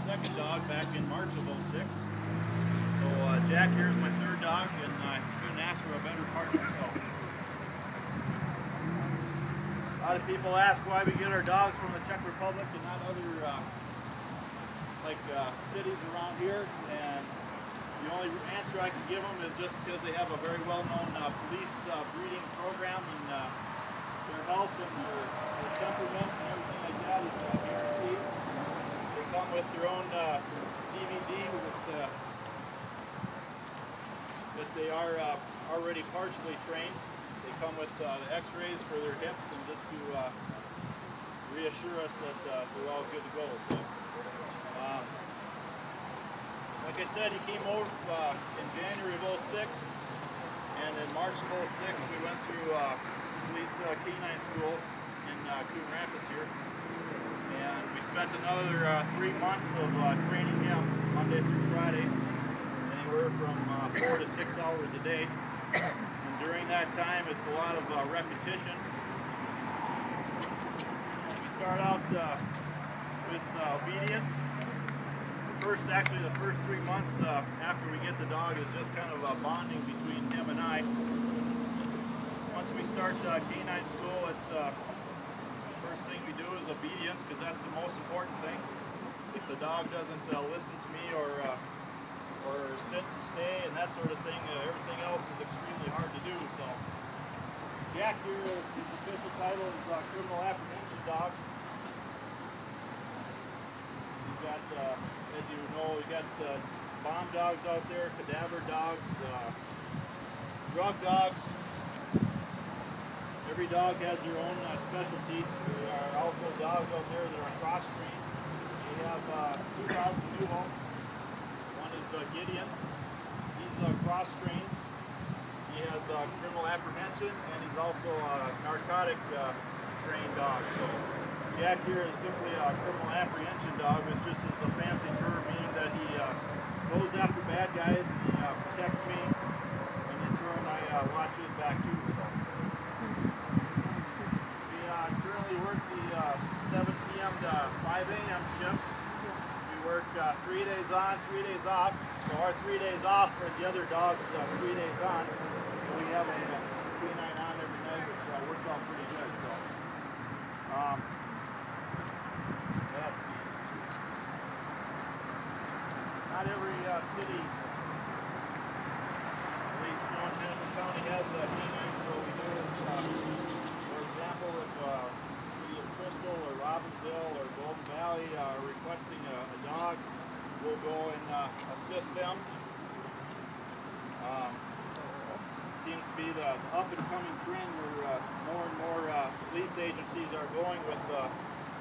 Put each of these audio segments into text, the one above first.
second dog back in March of '06. So Jack here is my third dog, and I couldn't ask for a better partner. So a lot of people ask why we get our dogs from the Czech Republic and not other cities around here, and the only answer I can give them is just because they have a very well-known police breeding program, and their health and their temperament and everything like that is guaranteed. They come with their own DVD that they are already partially trained. They come with the x-rays for their hips, and just to reassure us that they're all good to go. So, like I said, he came over in January of '06, and in March of '06 we went through police canine school in Coon Rapids here, and we spent another 3 months of training him Monday through Friday, anywhere from 4 to 6 hours a day. And during that time, it's a lot of repetition. We start out with obedience. The first 3 months after we get the dog is just kind of bonding between him and I. Once we start canine school, it's first thing we do is obedience, because that's the most important thing. If the dog doesn't listen to me or sit and stay and that sort of thing, everything else is extremely hard to do. So Jack here, his official title is criminal apprehension dog. We've got, as you know, we got bomb dogs out there, cadaver dogs, drug dogs. Every dog has their own specialty. There are also dogs out there that are cross-trained. We have 2 dogs in New Home. One is Gideon. He's cross-trained. He has criminal apprehension, and he's also a narcotic trained dog. So Jack here is simply a criminal apprehension dog, which just is a fancy term meaning that he goes after bad guys and he protects me, and in turn I watch his back too. So we currently work the 7 p.m. to 5 a.m. shift. We work 3 days on, 3 days off. So our 3 days off for the other dogs, 3 days on. So we have a canine on every night, which works out pretty good. So. Let's see. Not every city, at least in Hennepin County, has canines. So we do, for example, if the city of Crystal or Robbinsville or Golden Valley are requesting a dog, we'll go and assist them. It seems to be the up-and-coming trend where more and more police agencies are going with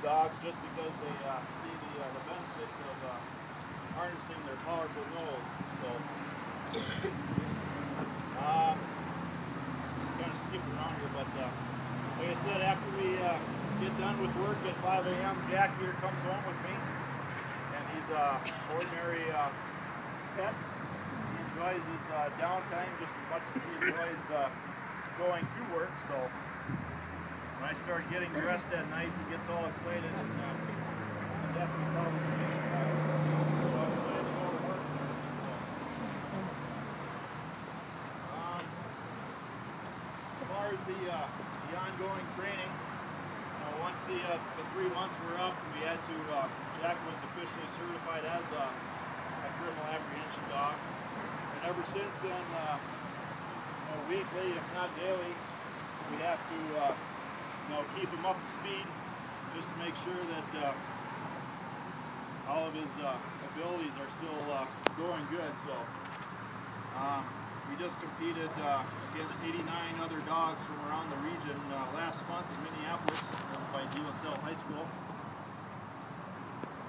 dogs just because they see the benefit of harnessing their powerful nose. So, kind of skipping around here, but like I said, after we get done with work at 5 a.m., Jack here comes home with me, and he's an ordinary pet. He enjoys his downtime just as much as he enjoys going to work. So when I start getting dressed at night, he gets all excited, and I definitely tell him to get all excited to go to work. So, as far as the ongoing training, once the 3 months were up, we had to, Jack was officially certified as a criminal apprehension dog. And ever since then, weekly, if not daily, we have to keep him up to speed, just to make sure that all of his abilities are still going good. So we just competed against 89 other dogs from around the region last month in Minneapolis by DSL High School,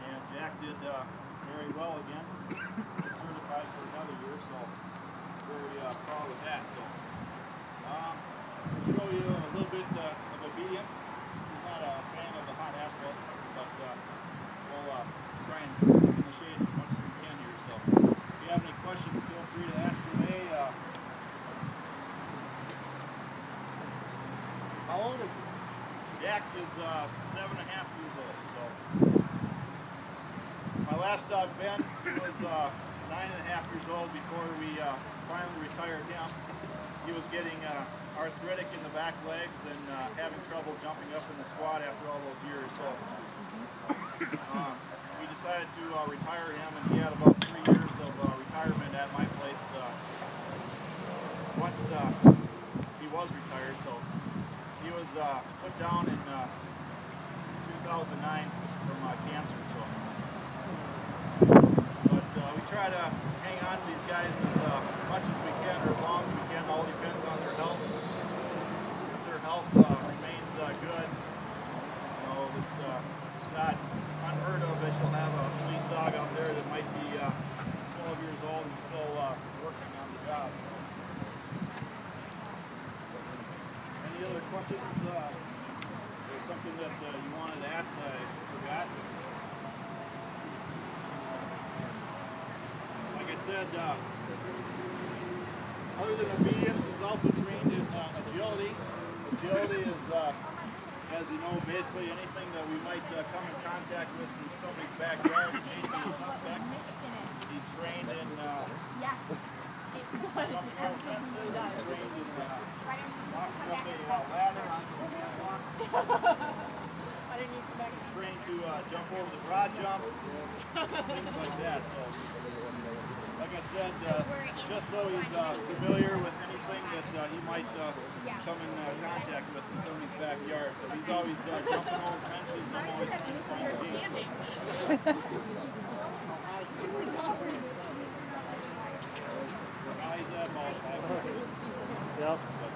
and Jack did very well again. He's certified for another year, so very proud of that. So I'll show you a little bit of obedience. He's not a fan of the hot asphalt, but we'll try and stick in the shade as much as we can here. So if you have any questions, feel free to ask away. How old is he? Jack is 7.5 years old. So my last dog, Ben, he was 9.5 years old before we finally retired him. He was getting arthritic in the back legs and having trouble jumping up in the squat after all those years. So we decided to retire him, and he had about 3 years of retirement at my place once he was retired. So he was put down in 2009 from cancer. But we try to hang on to these guys as much as we can, or as long as we can. All depends on their health. If their health remains good, you know, it's not unheard of that you'll have a police dog out there that might be 12 years old and still working on the job. Any other questions? Or something that you wanted to ask I forgot? Like I said, other than obedience, he's also trained in agility. Agility is, as you know, basically anything that we might come in contact with in somebody's backyard chasing a suspect. He's trained in jumping over fences. He's trained in walking up a ladder onto a fence. He's trained to jump over the broad jump, things like that. So, like I said, just so he's familiar with anything that he might come in contact with in somebody's backyard. So he's always jumping over fences, and I'm always trying to find gates. He's at about 5 feet. Yep. But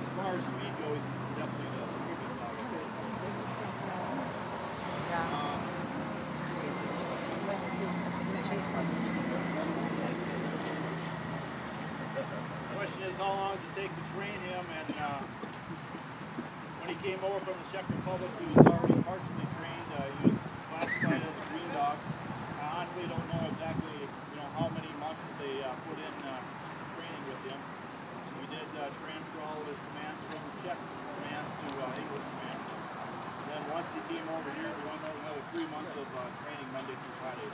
as far as speed goes, he's definitely the quickest dog. The question is, how long does it take to train him? And when he came over from the Czech Republic, he was already partially trained. He was classified as a green dog. I honestly don't know exactly, how many months that they put in training with him. So we did transfer all of his commands from the Czech commands to English commands. And then once he came over here, we went over another 3 months of training Monday through Friday.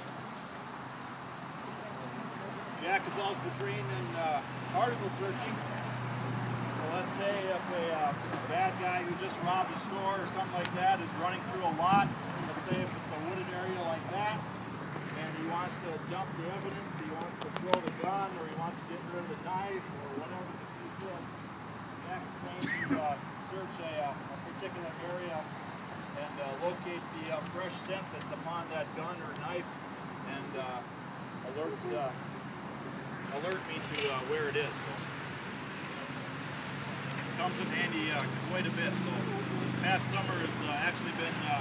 Jack is also trained in article searching. So let's say if a bad guy who just robbed a store or something like that is running through a lot, let's say if it's a wooded area like that, and he wants to dump the evidence, he wants to throw the gun, or he wants to get rid of the knife, or whatever the case is, Jack's trained to search a particular area and locate the fresh scent that's upon that gun or knife, and alert me to where it is. So it comes in handy quite a bit. So this past summer has actually been a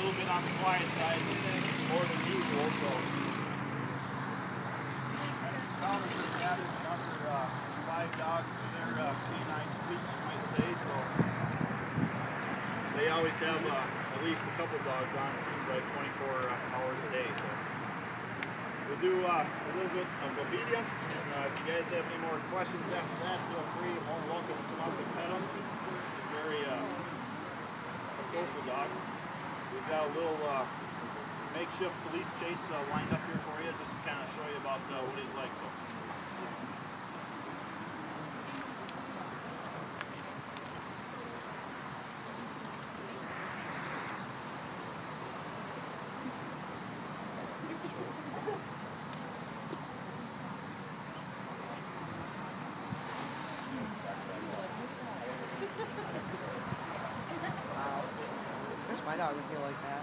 little bit on the quiet side, more than usual. So farmers have added another 5 dogs to their canine fleet, you might say. So they always have at least a couple dogs on. It seems like 24 hours a day. So we'll do a little bit of obedience, and if you guys have any more questions after that, feel free. You're more welcome to come up and pet him. He's very a social dog. We've got a little makeshift police chase lined up here for you, just to kind of show you about what he's like. So. My dog would feel like that.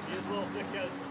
He is a little thick-headed.